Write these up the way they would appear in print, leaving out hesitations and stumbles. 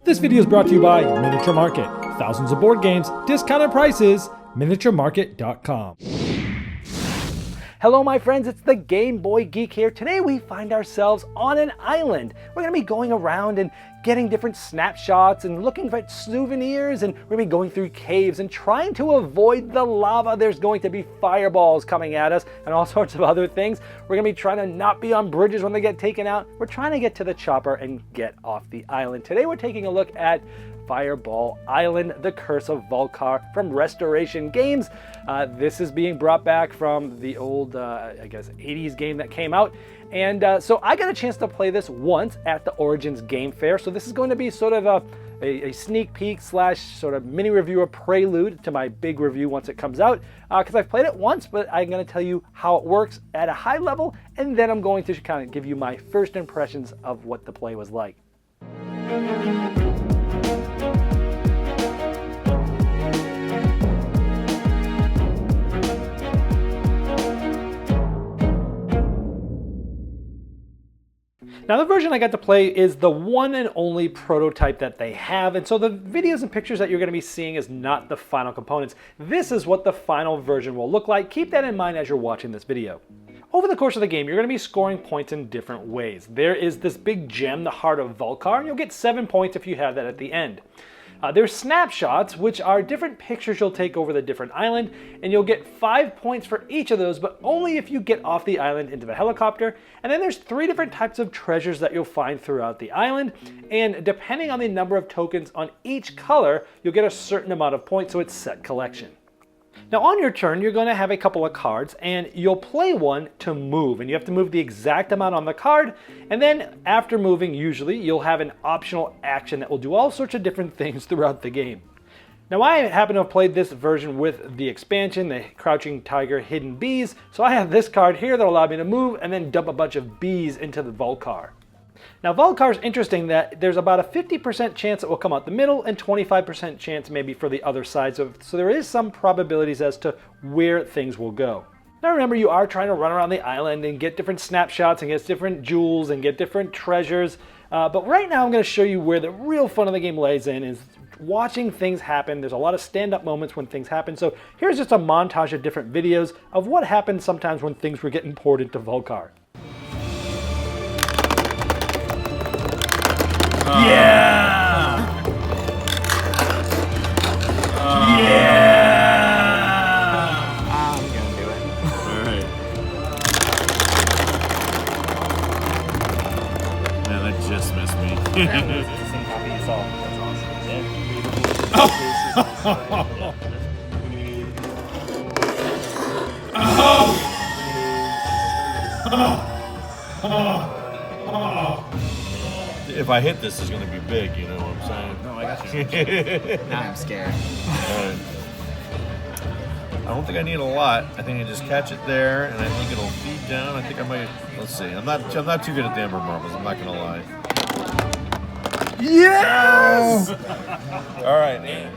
This video is brought to you by Miniature Market. Thousands of board games, discounted prices, miniaturemarket.com. Hello my friends, it's the Game Boy Geek here. Today we find ourselves on an island. We're going to be going around and getting different snapshots and looking for souvenirs, and we're going to be going through caves and trying to avoid the lava. There's going to be fireballs coming at us and all sorts of other things. We're going to be trying to not be on bridges when they get taken out. We're trying to get to the chopper and get off the island. Today we're taking a look at Fireball Island, The Curse of Vul-Kar from Restoration Games. This is being brought back from the old, I guess, 80s game that came out. And so I got a chance to play this once at the Origins Game Fair. So this is going to be sort of a sneak peek slash sort of mini review of Prelude to my big review once it comes out. Because I've played it once, but I'm going to tell you how it works at a high level. And then I'm going to kind of give you my first impressions of what the play was like. Now the version I got to play is the one and only prototype that they have, and so the videos and pictures that you're going to be seeing is not the final components. This is what the final version will look like. Keep that in mind as you're watching this video. Over the course of the game, you're going to be scoring points in different ways. There is this big gem, the Heart of Vul-Kar, and you'll get 7 points if you have that at the end. There's snapshots, which are different pictures you'll take over the different island, and you'll get 5 points for each of those, but only if you get off the island into the helicopter. And then there's 3 different types of treasures that you'll find throughout the island, and depending on the number of tokens on each color, you'll get a certain amount of points, so it's set collection. Now on your turn, you're going to have a couple of cards, and you'll play one to move, and you have to move the exact amount on the card, and then after moving, usually, you'll have an optional action that will do all sorts of different things throughout the game. Now I happen to have played this version with the expansion, the Crouching Tiger Hidden Bees, so I have this card here that will allow me to move and then dump a bunch of bees into the Vul-Kar. Now Vul-Kar is interesting that there's about a 50% chance it will come out the middle and 25% chance maybe for the other side, so there is some probabilities as to where things will go. Now remember, you are trying to run around the island and get different snapshots and get different jewels and get different treasures, but right now I'm going to show you where the real fun of the game lays in is watching things happen. There's a lot of stand-up moments when things happen, so here's just a montage of different videos of what happened sometimes when things were getting poured into Vul-Kar. Yeah! Yeah! I'm gonna do it. Alright. Man, that just missed me. If I hit this, it's going to be big, you know what I'm saying? No, I got you. Now I'm scared. Alright. I don't think I need a lot. I think I just catch it there, and I think it'll feed down. I think I might. Let's see. I'm not too good at the Ember Marbles. I'm not gonna lie. Yes! All right, man.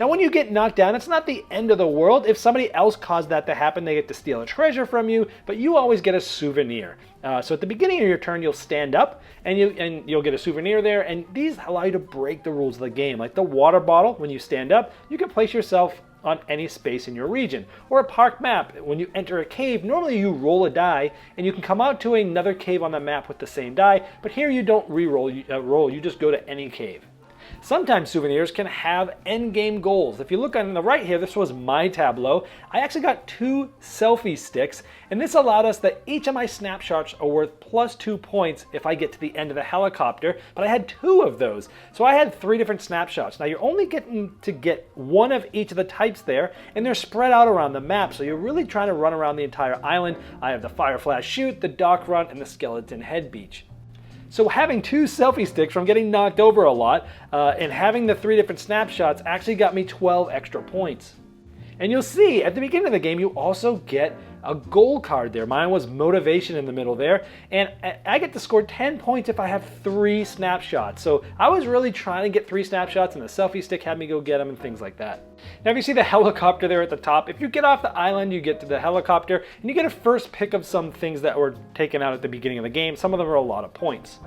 Now when you get knocked down, it's not the end of the world. If somebody else caused that to happen, they get to steal a treasure from you, but you always get a souvenir. So at the beginning of your turn, you'll stand up, and you'll get a souvenir there, and these allow you to break the rules of the game. Like the water bottle, when you stand up, you can place yourself on any space in your region. Or a park map, when you enter a cave, normally you roll a die, and you can come out to another cave on the map with the same die, but here you don't re-roll, you just go to any cave. Sometimes souvenirs can have endgame goals. If you look on the right here, this was my tableau. I actually got 2 selfie sticks, and this allowed us that each of my snapshots are worth plus 2 points if I get to the end of the helicopter, but I had 2 of those. So I had 3 different snapshots. Now you're only getting to get 1 of each of the types there, and they're spread out around the map, so you're really trying to run around the entire island. I have the Fire Flash Chute, the Dock Run, and the Skeleton Head Beach. So having 2 selfie sticks from getting knocked over a lot and having the 3 different snapshots actually got me 12 extra points. And you'll see at the beginning of the game, you also get a goal card there. Mine was motivation in the middle there. And I get to score 10 points if I have 3 snapshots. So I was really trying to get 3 snapshots, and the selfie stick had me go get them and things like that. Now, if you see the helicopter there at the top, if you get off the island, you get to the helicopter, and you get a first pick of some things that were taken out at the beginning of the game. Some of them are a lot of points.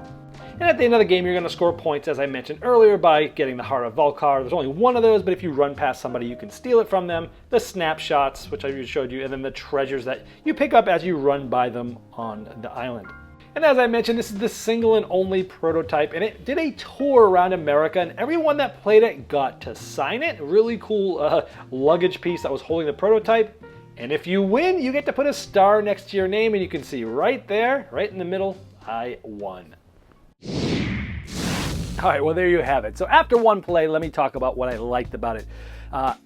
And at the end of the game, you're going to score points, as I mentioned earlier, by getting the Heart of Vul-Kar. There's only one of those, but if you run past somebody, you can steal it from them. The snapshots, which I showed you, and then the treasures that you pick up as you run by them on the island. And as I mentioned, this is the single and only prototype, and it did a tour around America, and everyone that played it got to sign it. Really cool luggage piece that was holding the prototype. And if you win, you get to put a star next to your name, and you can see right there, right in the middle, I won. All right, well, there you have it. So after one play, let me talk about what I liked about it.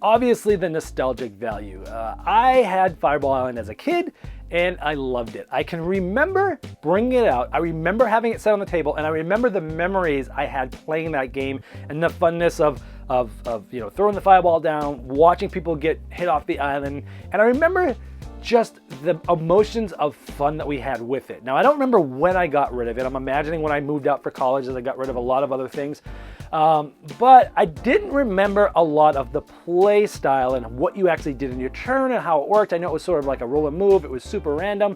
Obviously, the nostalgic value. I had Fireball Island as a kid, and I loved it. I can remember bringing it out. I remember having it set on the table, and I remember the memories I had playing that game and the funness of throwing the fireball down, watching people get hit off the island, and I remember just the emotions of fun that we had with it. Now, I don't remember when I got rid of it. I'm imagining when I moved out for college as I got rid of a lot of other things. But I didn't remember a lot of the play style and what you actually did in your turn and how it worked. I know it was sort of like a roll and move. It was super random.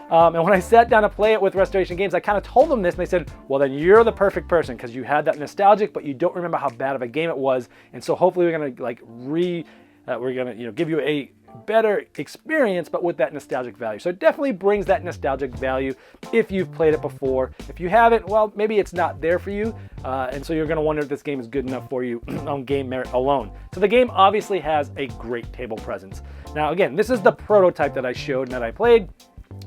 And when I sat down to play it with Restoration Games, I kind of told them this, and they said, well, then you're the perfect person because you had that nostalgic, but you don't remember how bad of a game it was. And so hopefully we're going to give you a better experience, but with that nostalgic value. So it definitely brings that nostalgic value if you've played it before. If you haven't, well, maybe it's not there for you, and so you're going to wonder if this game is good enough for you on game merit alone. So the game obviously has a great table presence. Now, again, this is the prototype that I showed and that I played.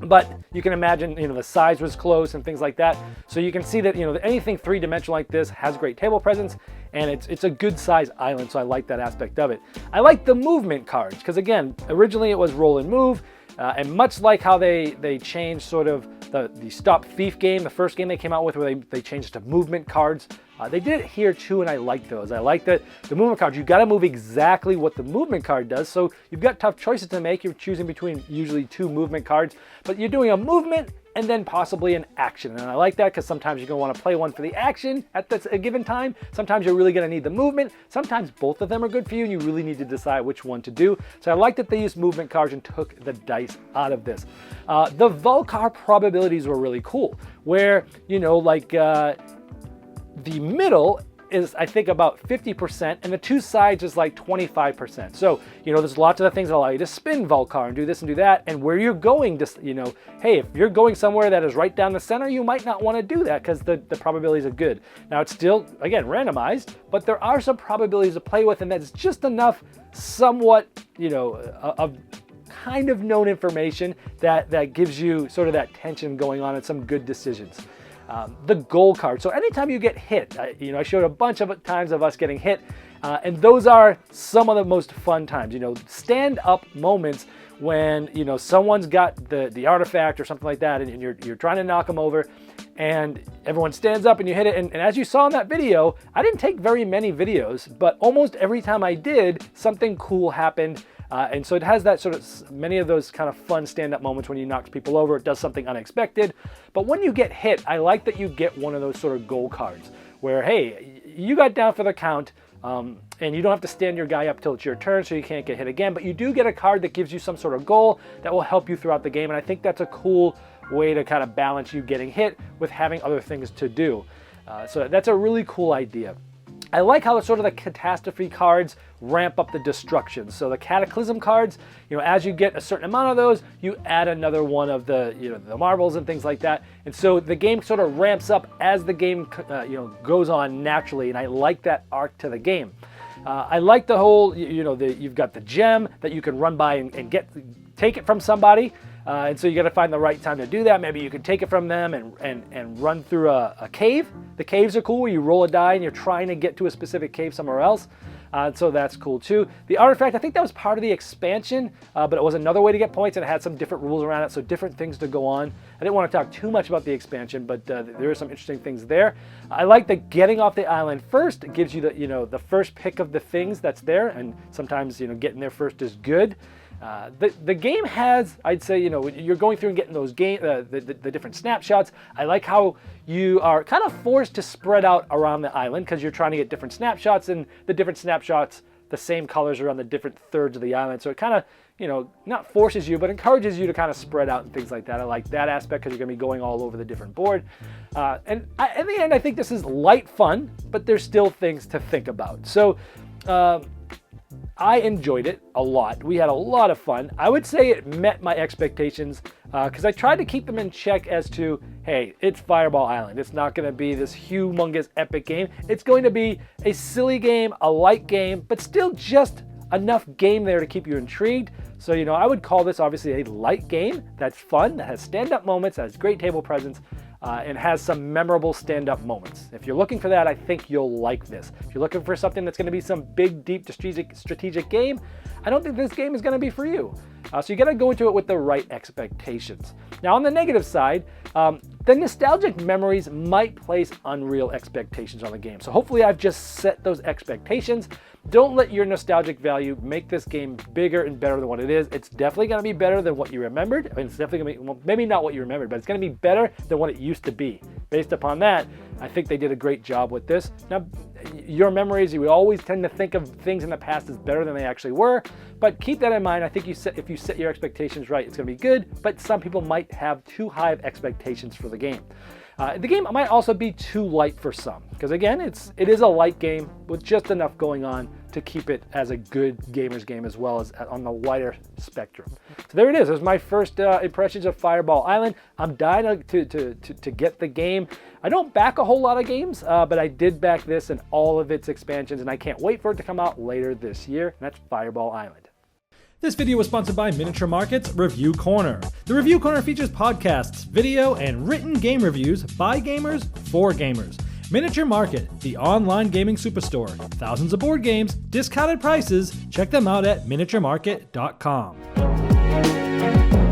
But you can imagine, the size was close and things like that. So you can see that, anything three-dimensional like this has great table presence, and it's a good size island. So I like that aspect of it. I like the movement cards because, again, originally it was roll and move, and much like how they changed sort of the Stop Thief game, the first game they came out with, where they changed to movement cards. They did it here too, and I like those. I like the movement cards. You got to move exactly what the movement card does, so you've got tough choices to make. You're choosing between usually 2 movement cards, but you're doing a movement and then possibly an action. And I like that because sometimes you're going to want to play one for the action at a given time. Sometimes you're really going to need the movement. Sometimes both of them are good for you, and you really need to decide which one to do. So I like that they used movement cards and took the dice out of this. The Vul-Kar probabilities were really cool, where, the middle is, I think, about 50%, and the 2 sides is like 25%. So, there's lots of the things that allow you to spin Vul-Kar and do this and do that, and where you're going, hey, if you're going somewhere that is right down the center, you might not want to do that because the probabilities are good. Now, it's still, again, randomized, but there are some probabilities to play with, and that's just enough somewhat, of kind of known information that gives you sort of that tension going on and some good decisions. The goal card. So anytime you get hit, I showed a bunch of times of us getting hit, and those are some of the most fun times. Stand-up moments when someone's got the artifact or something like that, and you're trying to knock them over, and everyone stands up and you hit it. And as you saw in that video, I didn't take very many videos, but almost every time I did, something cool happened. And so it has that sort of many of those kind of fun stand-up moments when you knock people over. It does something unexpected. But when you get hit, I like that you get one of those sort of goal cards where, hey, you got down for the count, and you don't have to stand your guy up till it's your turn, so you can't get hit again. But you do get a card that gives you some sort of goal that will help you throughout the game. And I think that's a cool way to kind of balance you getting hit with having other things to do. So that's a really cool idea. I like how sort of the catastrophe cards ramp up the destruction. So the cataclysm cards, as you get a certain amount of those, you add another one of the, the marbles and things like that. And so the game sort of ramps up as the game, goes on naturally. And I like that arc to the game. I like the whole, you've got the gem that you can run by and take it from somebody. And so you got to find the right time to do that. Maybe you can take it from them and run through a cave. The caves are cool where you roll a die and you're trying to get to a specific cave somewhere else. So that's cool too. The artifact, I think that was part of the expansion, but it was another way to get points, and it had some different rules around it, so different things to go on. I didn't want to talk too much about the expansion, but there are some interesting things there. I like that getting off the island first gives you the first pick of the things that's there, and sometimes getting there first is good. The game has, I'd say, you're going through and getting those the different snapshots. I like how you are kind of forced to spread out around the island because you're trying to get different snapshots, and the different snapshots, the same colors are on the different thirds of the island. So it kind of, not forces you, but encourages you to kind of spread out and things like that. I like that aspect because you're going to be going all over the different board. In the end, I think this is light fun, but there's still things to think about. So, I enjoyed it a lot. We had a lot of fun. I would say it met my expectations because I tried to keep them in check as to, hey, it's Fireball Island. It's not going to be this humongous epic game. It's going to be a silly game, a light game, but still just enough game there to keep you intrigued. So, I would call this obviously a light game that's fun, that has stand-up moments, that has great table presence, and has some memorable stand-up moments. If you're looking for that, I think you'll like this. If you're looking for something that's going to be some big, deep strategic game, I don't think this game is going to be for you. So you got to go into it with the right expectations. Now, on the negative side, the nostalgic memories might place unreal expectations on the game. So hopefully I've just set those expectations. Don't let your nostalgic value make this game bigger and better than what it is. It's definitely going to be better than what you remembered. I mean, it's definitely going to be, well, maybe not what you remembered, but it's going to be better than what it used to be. Based upon that, I think they did a great job with this. Now, your memories, you would always tend to think of things in the past as better than they actually were, but keep that in mind. I think if you set your expectations right, it's going to be good, but some people might have too high of expectations for the game. The game might also be too light for some, because again, it is a light game with just enough going on to keep it as a good gamer's game as well as on the wider spectrum. So there it is. There's my first impressions of Fireball Island. I'm dying to get the game. I don't back a whole lot of games, but I did back this and all of its expansions, and I can't wait for it to come out later this year, and that's Fireball Island. This video was sponsored by Miniature Market's Review Corner. The Review Corner features podcasts, video, and written game reviews by gamers for gamers. Miniature Market, the online gaming superstore. Thousands of board games, discounted prices. Check them out at miniaturemarket.com.